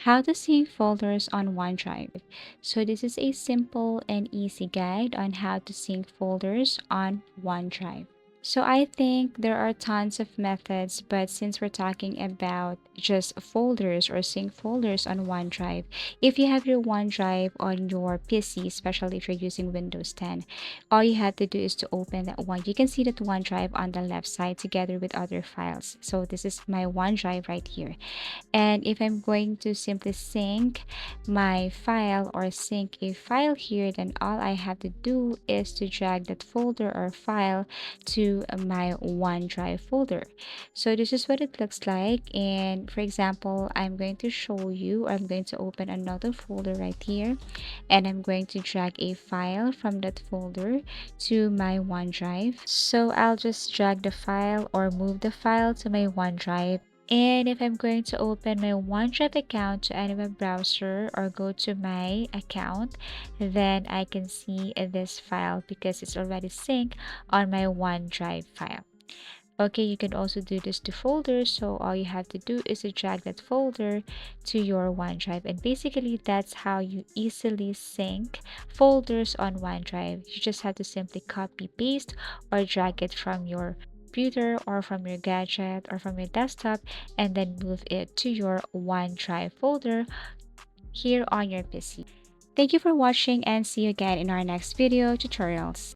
How to sync folders on OneDrive. So this is a simple and easy guide on how to sync folders on OneDrive. So I think there are tons of methods, but since we're talking about just folders or sync folders on OneDrive, if you have your OneDrive on your PC, especially if you're using Windows 10, all you have to do is to open that one. You can see that OneDrive on the left side together with other files. So this is my OneDrive right here. And if I'm going to simply sync my file or sync a file here, then all I have to do is to drag that folder or file to my OneDrive folder. So this is what it looks like. And for example, I'm going to show you, or I'm going to open another folder right here, and I'm going to drag a file from that folder to my OneDrive. So I'll just drag the file or move the file to my OneDrive. And if I'm going to open my OneDrive account to any web browser or go to my account, then I can see this file because it's already synced on my OneDrive file. Okay, you can also do this to folders. So all you have to do is to drag that folder to your OneDrive. And basically, that's how you easily sync folders on OneDrive. You just have to simply copy, paste, or drag it from your computer or from your gadget or from your desktop and then move it to your OneDrive folder here on your PC. Thank you for watching and see you again in our next video tutorials.